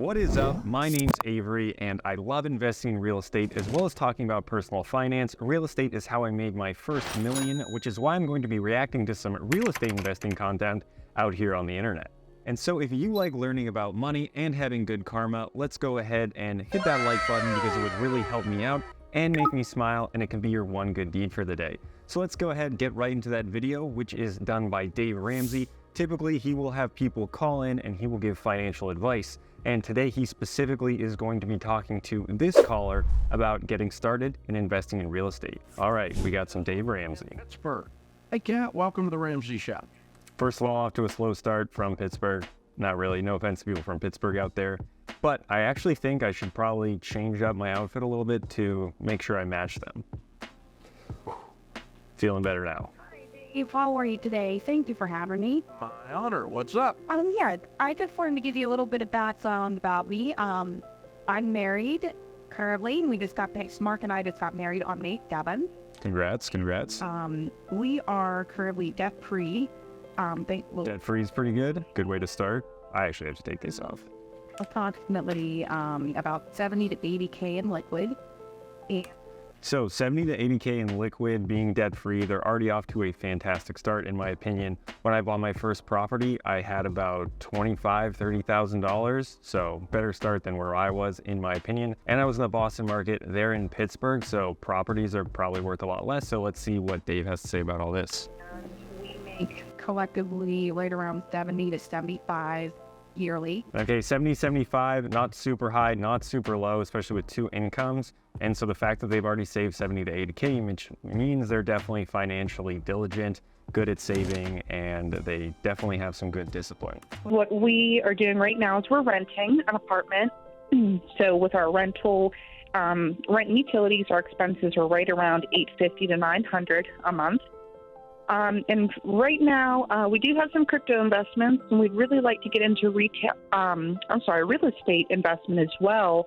What is up? My name's Avery, and I love investing in real estate as well as talking about personal finance. Real estate is how I made my first million, which is why I'm going to be reacting to some real estate investing content out here on the internet. And so if you like learning about money and having good karma, let's go ahead and hit that like button because it would really help me out and make me smile, and it can be your one good deed for the day. So let's go ahead and get right into that video, which is done by Dave Ramsey. Typically, he will have people call in and he will give financial advice. And today he specifically is going to be talking to this caller about getting started in investing in real estate. All right, we got some Dave Ramsey. Pittsburgh. Hey, Kat, welcome to the Ramsey Shop. First of all, off to a slow start from Pittsburgh. Not really, no offense to people from Pittsburgh out there. But I actually think I should probably change up my outfit a little bit to make sure I match them. Feeling better now. Dave, how are you today? Thank you for having me. My honor. What's up? Yeah, I just wanted to give you a little bit of background about me. I'm married currently. Mark and I just got married on May 7th. Congrats. We are currently debt-free. Debt-free is pretty good. Good way to start. I actually have to take this off. Approximately about 70 to 80K in liquid. So 70 to 80K in liquid, being debt-free, they're already off to a fantastic start, in my opinion. When I bought my first property, I had about $30,000. So better start than where I was, in my opinion. And I was in the Boston market. They're in Pittsburgh, so properties are probably worth a lot less. So let's see what Dave has to say about all this. We make collectively right around 70 to 75 yearly. Okay, 70, 75, not super high, not super low, especially with two incomes. And so the fact that they've already saved 70 to 80K, which means they're definitely financially diligent, good at saving, and they definitely have some good discipline. What we are doing right now is we're renting an apartment. So with our rental, rent and utilities, our expenses are right around $850 to $900 a month. And right now, we do have some crypto investments, and we'd really like to get into real estate investment as well.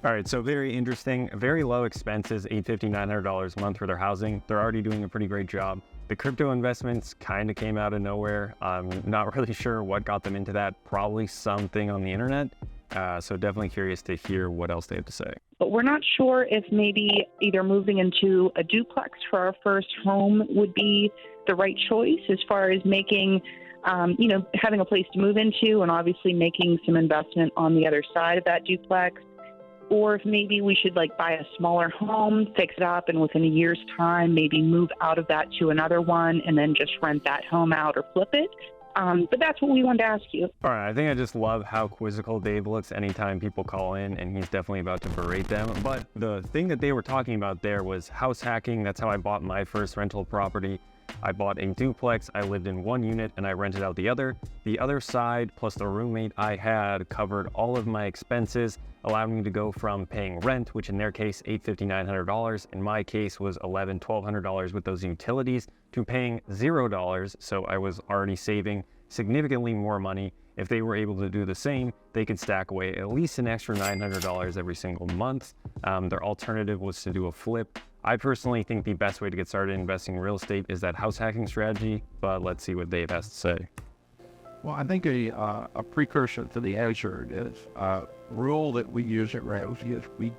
All right, so very interesting, very low expenses, $850, $900 a month for their housing. They're already doing a pretty great job. The crypto investments kind of came out of nowhere. I'm not really sure what got them into that. Probably something on the internet. So definitely curious to hear what else they have to say. But we're not sure if maybe either moving into a duplex for our first home would be the right choice as far as making, having a place to move into and obviously making some investment on the other side of that duplex. Or if maybe we should buy a smaller home, fix it up, and within a year's time, maybe move out of that to another one and then just rent that home out or flip it. But that's what we wanted to ask you. All right, I think I just love how quizzical Dave looks anytime people call in, and he's definitely about to berate them. But the thing that they were talking about there was house hacking. That's how I bought my first rental property. I bought a duplex, I lived in one unit, and I rented out the other. The other side, plus the roommate I had, covered all of my expenses, allowed me to go from paying rent, which in their case, $850, $900. In my case was $1,100, $1,200 with those utilities, to paying $0. So I was already saving significantly more money. If they were able to do the same, they could stack away at least an extra $900 every single month. Their alternative was to do a flip. I personally think the best way to get started investing in real estate is that house hacking strategy, but let's see what Dave has to say. Well, I think a precursor to the answer is rule that we use at Ramsey is we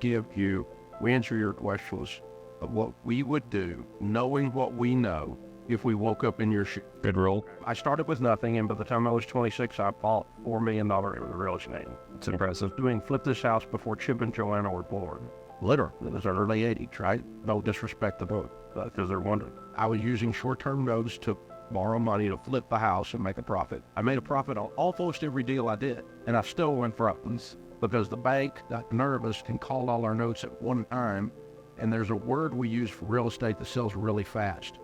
answer your questions of what we would do, knowing what we know if we woke up in your shoes. Good rule. I started with nothing, and by the time I was 26, I bought $4 million worth of real estate. It's impressive. Flip this house before Chip and Joanna were born. Literally, it was early 80s, right? No disrespect to both, because they're wondering. I was using short-term notes to borrow money to flip the house and make a profit. I made a profit on almost every deal I did, and I still went for uplands because the bank got nervous and called all our notes at one time, and there's a word we use for real estate that sells really fast.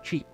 Cheap.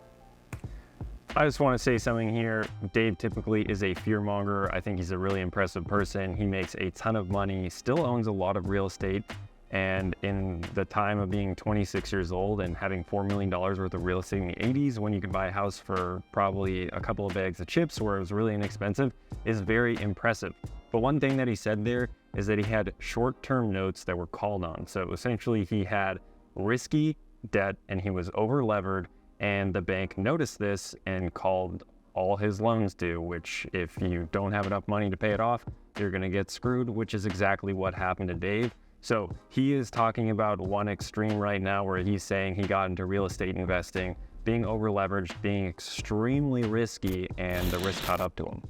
I just want to say something here. Dave typically is a fearmonger. I think he's a really impressive person. He makes a ton of money, still owns a lot of real estate. And in the time of being 26 years old and having $4 million worth of real estate in the 80s, when you could buy a house for probably a couple of bags of chips where it was really inexpensive, is very impressive. But one thing that he said there is that he had short-term notes that were called on. So essentially he had risky debt and he was over-levered, and the bank noticed this and called all his loans due, which if you don't have enough money to pay it off, you're going to get screwed, which is exactly what happened to Dave. So he is talking about one extreme right now where he's saying he got into real estate investing, being over leveraged, being extremely risky, and the risk caught up to him.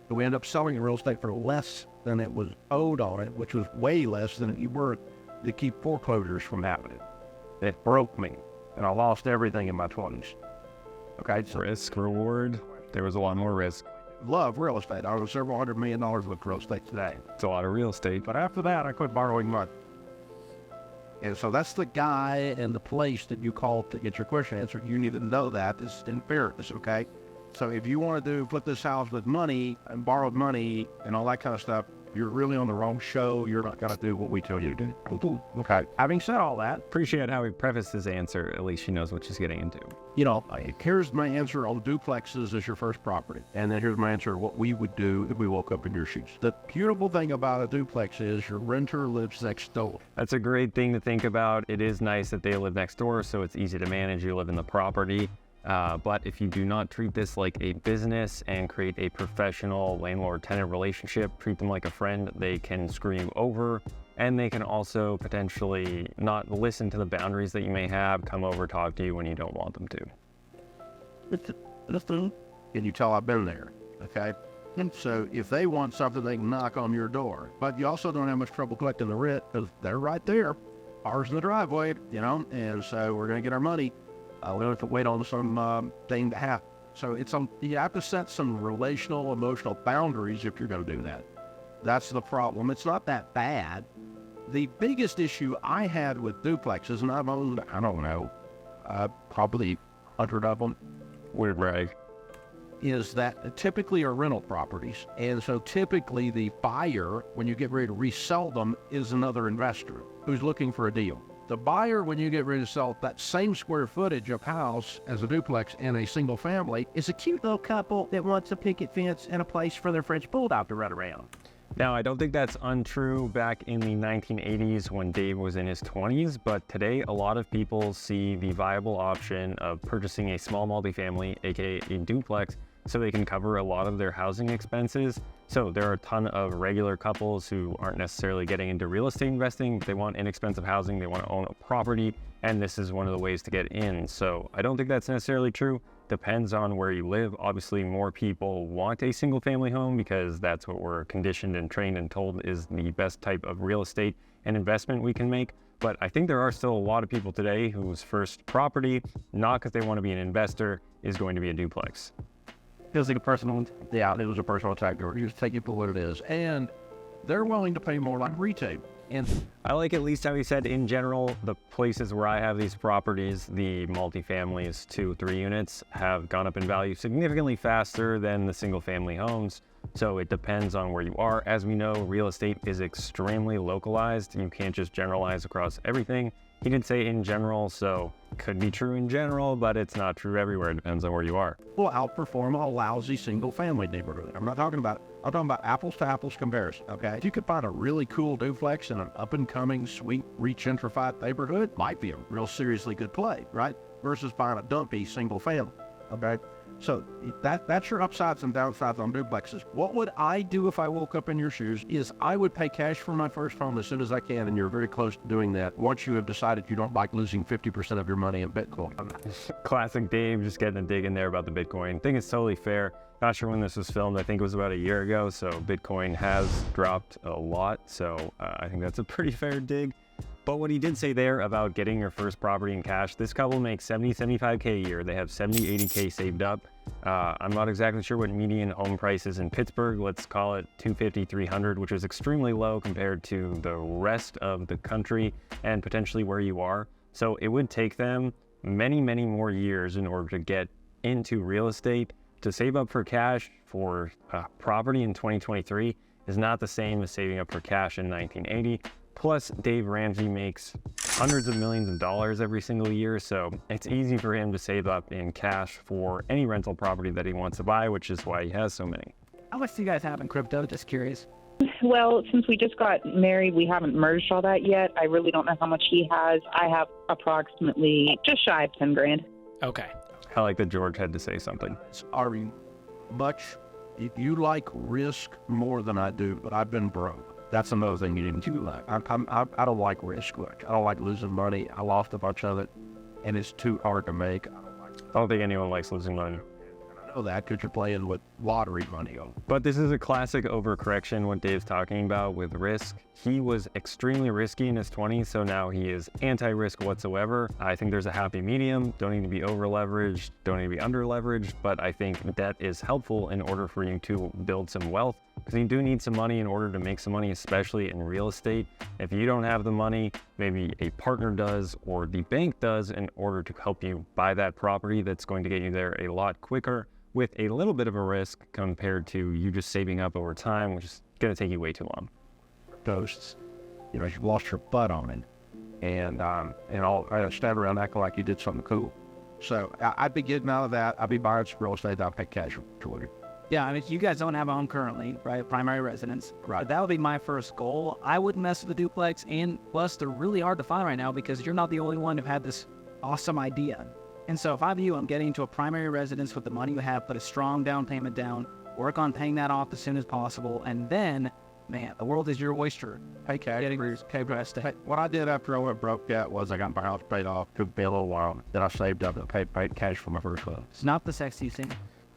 We ended up selling the real estate for less than it was owed on it, which was way less than it were to keep foreclosures from happening. It broke me, and I lost everything in my 20s. Okay, so Risk, reward, there was a lot more risk. love real estate. I own several $100 million with real estate today. It's a lot of real estate. But after that, I quit borrowing money. And so that's the guy and the place that you call to get your question answered. You need to know that. This is in fairness, okay? So if you want to flip this house with money and borrowed money and all that kind of stuff, you're really on the wrong show. You're not going to do what we tell you to do. Okay. Having said all that, Appreciate how he prefaced his answer. At least she knows what she's getting into. Here's my answer on duplexes as your first property. And then here's my answer what we would do if we woke up in your shoes. The beautiful thing about a duplex is your renter lives next door. That's a great thing to think about. It is nice that they live next door, so it's easy to manage. You live in the property. But if you do not treat this like a business and create a professional landlord-tenant relationship, treat them like a friend, they can screw you over. And they can also potentially not listen to the boundaries that you may have, come over, talk to you when you don't want them to. And you tell I've been there, okay? And so if they want something, they can knock on your door. But you also don't have much trouble collecting the rent because they're right there. Cars in the driveway, and so we're going to get our money. We don't have to wait on some thing to happen. So you have to set some relational, emotional boundaries if you're going to do that. That's the problem. It's not that bad. The biggest issue I had with duplexes, and I've owned, I don't know, probably 100 of them. Weird brag. Is that typically are rental properties. And so typically the buyer, when you get ready to resell them, is another investor who's looking for a deal. The buyer, when you get ready to sell that same square footage of house as a duplex and a single family, is a cute little couple that wants a picket fence and a place for their French bulldog to run around. Now, I don't think that's untrue back in the 1980s when Dave was in his 20s, but today a lot of people see the viable option of purchasing a small multifamily, aka a duplex, so they can cover a lot of their housing expenses. So there are a ton of regular couples who aren't necessarily getting into real estate investing. They want inexpensive housing, they want to own a property, and this is one of the ways to get in. So I don't think that's necessarily true. Depends on where you live. Obviously, more people want a single family home because that's what we're conditioned and trained and told is the best type of real estate and investment we can make. But I think there are still a lot of people today whose first property, not because they want to be an investor, is going to be a duplex. Feels like a personal, yeah, it was a personal attack. You just take it for what it is. And they're willing to pay more like retail. And I like at least how he said in general, the places where I have these properties, the multifamilies, 2-3 units, have gone up in value significantly faster than the single family homes. So it depends on where you are. As we know, real estate is extremely localized. You can't just generalize across everything. He did say in general, so could be true in general, but it's not true everywhere. It depends on where you are. will outperform a lousy single family neighborhood. I'm talking about apples to apples comparison, okay? If you could find a really cool duplex in an up and coming, sweet, regentrified neighborhood, might be a real seriously good play, right? Versus buying a dumpy single family, okay? So that's your upsides and downsides on duplexes. What would I do if I woke up in your shoes is I would pay cash for my first home as soon as I can, and you're very close to doing that once you have decided you don't like losing 50% of your money in Bitcoin. Classic Dave, just getting a dig in there about the Bitcoin. I think it's totally fair. Not sure when this was filmed. I think it was about a year ago, so Bitcoin has dropped a lot, so I think that's a pretty fair dig. But what he did say there about getting your first property in cash, this couple makes $70,000-$75K a year. They have $70,000-$80K saved up. I'm not exactly sure what median home price is in Pittsburgh. Let's call it $250,000-$300,000, which is extremely low compared to the rest of the country and potentially where you are. So it would take them many, many more years in order to get into real estate. To save up for cash for property in 2023 is not the same as saving up for cash in 1980. Plus, Dave Ramsey makes hundreds of millions of dollars every single year, so it's easy for him to save up in cash for any rental property that he wants to buy, which is why he has so many. How much do you guys have in crypto? Just curious. Well, since we just got married, we haven't merged all that yet. I really don't know how much he has. I have approximately just shy of 10 grand. Okay. I like that George had to say something. Are much You like risk more than I do, but I've been broke. That's another thing you didn't like. I don't like risk much. I don't like losing money. I lost a bunch of it, and it's too hard to make. I don't think anyone likes losing money. I know that because you're playing with lottery money. But this is a classic overcorrection, what Dave's talking about with risk. He was extremely risky in his 20s, so now he is anti-risk whatsoever. I think there's a happy medium. Don't need to be over-leveraged, don't need to be under-leveraged, but I think debt is helpful in order for you to build some wealth, because you do need some money in order to make some money, especially in real estate. If you don't have the money, maybe a partner does or the bank does in order to help you buy that property that's going to get you there a lot quicker with a little bit of a risk compared to you just saving up over time, which is going to take you way too long. Ghosts, you've lost your butt on it, and I'll stand around acting like you did something cool. So I'd be getting out of that. I'd be buying some real estate. I'll pay cash for it. Yeah, I mean, you guys don't have a home currently, right? Primary residence. Right. But that would be my first goal. I wouldn't mess with the duplex, and plus, they're really hard to find right now because you're not the only one who had this awesome idea. And so if I view I'm getting into a primary residence with the money you have, put a strong down payment down, work on paying that off as soon as possible, and then, man, the world is your oyster. Pay cash. What I did after I went broke was I got my house paid off. Took me a little while. Then I saved up and paid cash for my first one. It's not the sexy thing.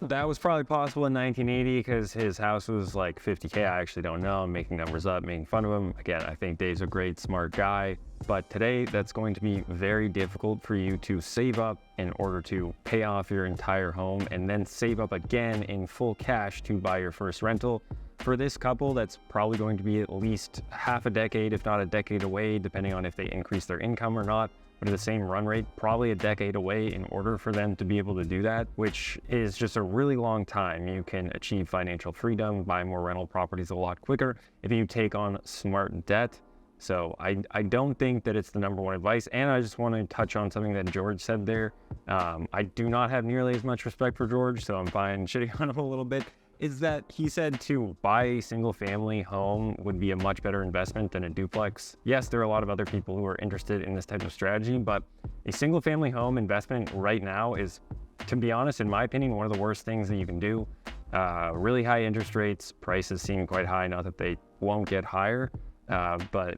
That was probably possible in 1980 because his house was like 50K. I actually don't know. I'm making numbers up, making fun of him. Again, I think Dave's a great, smart guy. But today, that's going to be very difficult for you to save up in order to pay off your entire home and then save up again in full cash to buy your first rental. For this couple, that's probably going to be at least half a decade, if not a decade away, depending on if they increase their income or not. But at the same run rate, probably a decade away in order for them to be able to do that, which is just a really long time. You can achieve financial freedom, buy more rental properties a lot quicker if you take on smart debt. So I don't think that it's the number one advice. And I just want to touch on something that George said there. I do not have nearly as much respect for George, so I'm fine shitting on him a little bit. Is that he said to buy a single family home would be a much better investment than a duplex. Yes, there are a lot of other people who are interested in this type of strategy, but a single family home investment right now is, to be honest, in my opinion, one of the worst things that you can do. Really high interest rates, prices seem quite high, not that they won't get higher, but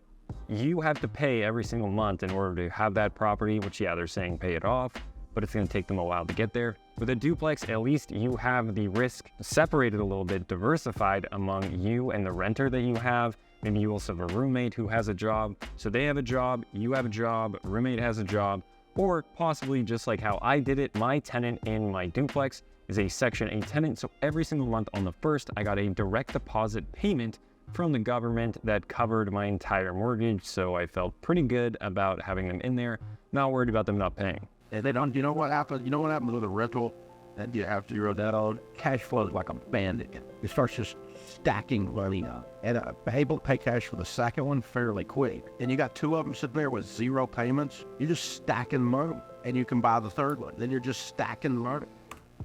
you have to pay every single month in order to have that property, which, yeah, they're saying pay it off, but it's going to take them a while to get there. With a duplex, at least you have the risk separated a little bit, diversified among you and the renter that you have. Maybe you also have a roommate who has a job. So they have a job, you have a job, roommate has a job, or possibly just like how I did it, my tenant in my duplex is a Section 8 tenant. So every single month on the 1st, I got a direct deposit payment from the government that covered my entire mortgage. So I felt pretty good about having them in there, not worried about them not paying. And they don't. You know what happens? You know what happens with a rental? And you have to zero that out. Cash flow is like a bandit. It starts just stacking money up, and able to pay cash for the second one fairly quick. And you got two of them sitting there with zero payments. You're just stacking money, and you can buy the third one. Then you're just stacking money.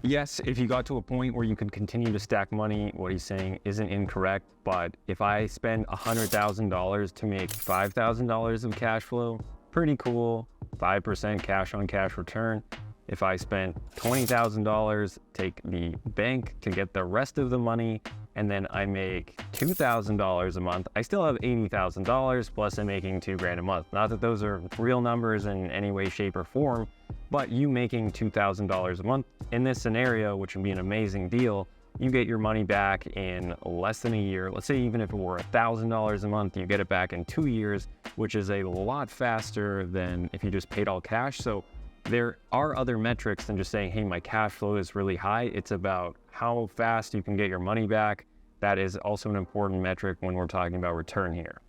Yes, if you got to a point where you could continue to stack money, what he's saying isn't incorrect. But if I spend $100,000 to make $5,000 of cash flow, pretty cool. 5% cash on cash return. If I spent $20,000, take the bank to get the rest of the money, and then I make $2,000 a month, I still have $80,000 plus I'm making $2,000 a month. Not that those are real numbers in any way, shape, or form, but you making $2,000 a month in this scenario, which would be an amazing deal, you get your money back in less than a year. Let's say even if it were $1,000 a month, you get it back in 2 years, which is a lot faster than if you just paid all cash. So there are other metrics than just saying, hey, my cash flow is really high. It's about how fast you can get your money back. That is also an important metric when we're talking about return here.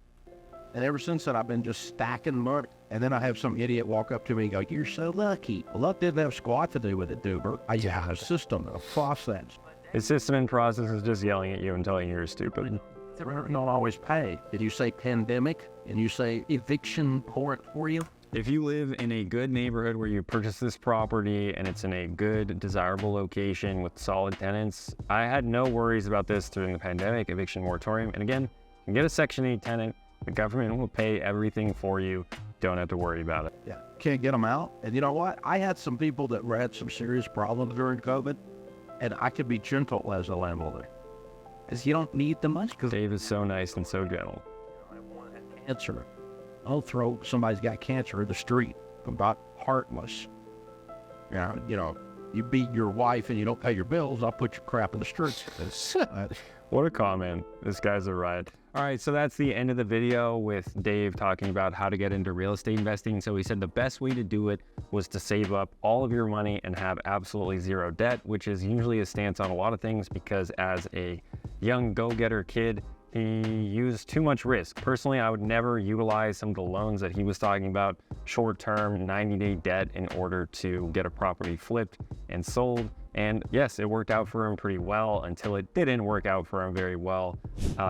And ever since then, I've been just stacking money. And then I have some idiot walk up to me and go, you're so lucky. Well, luck didn't have squat to do with it, Duber. I have a system, a process. His system and process is just yelling at you and telling you you're stupid. The rent don't always pay. Did you say pandemic? And you say eviction for you? If you live in a good neighborhood where you purchase this property and it's in a good, desirable location with solid tenants, I had no worries about this during the pandemic eviction moratorium. And again, you can get a Section 8 tenant. The government will pay everything for you. Don't have to worry about it. Yeah, can't get them out. And you know what? I had some people that had some serious problems during COVID, and I could be gentle as a landlord. is you don't need the money. Because Dave is so nice and so gentle. Cancer. I'll throw somebody's got cancer in the street. About heartless. You beat your wife and you don't pay your bills, I'll put your crap in the street. What a comment. This guy's a riot. All right, so that's the end of the video with Dave talking about how to get into real estate investing. So he said the best way to do it was to save up all of your money and have absolutely zero debt, which is usually his stance on a lot of things because as a young go-getter kid, he used too much risk. Personally, I would never utilize some of the loans that he was talking about, short-term 90-day debt in order to get a property flipped and sold. And yes, it worked out for him pretty well until it didn't work out for him very well.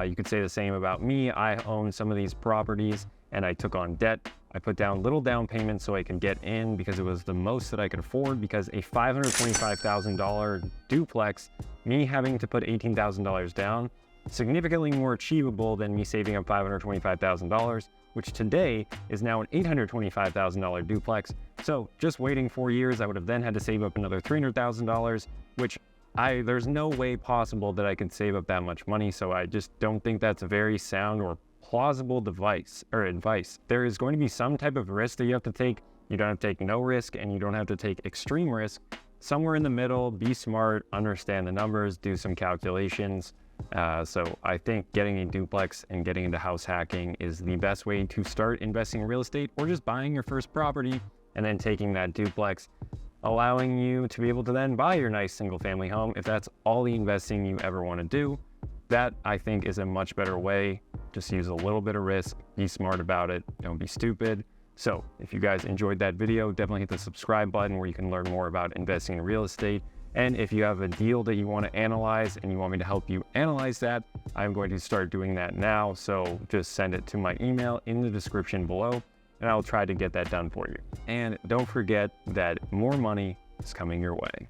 You could say the same about me. I own some of these properties and I took on debt. I put down little down payments so I could get in because it was the most that I could afford, because a $525,000 duplex, me having to put $18,000 down, significantly more achievable than me saving up $525,000, which today is now an $825,000 duplex. So just waiting 4 years, I would have then had to save up another $300,000, which there's no way possible that I could save up that much money. So I just don't think that's a very sound or plausible advice. There is going to be some type of risk that you have to take. You don't have to take no risk and you don't have to take extreme risk. Somewhere in the middle, be smart, understand the numbers, do some calculations. So I think getting a duplex and getting into house hacking is the best way to start investing in real estate, or just buying your first property and then taking that duplex, allowing you to be able to then buy your nice single family home if that's all the investing you ever want to do. That I think is a much better way. Just use a little bit of risk, be smart about it, don't be stupid. So if you guys enjoyed that video, definitely hit the subscribe button where you can learn more about investing in real estate. And if you have a deal that you want to analyze and you want me to help you analyze that, I'm going to start doing that now. So just send it to my email in the description below and I'll try to get that done for you. And don't forget that more money is coming your way.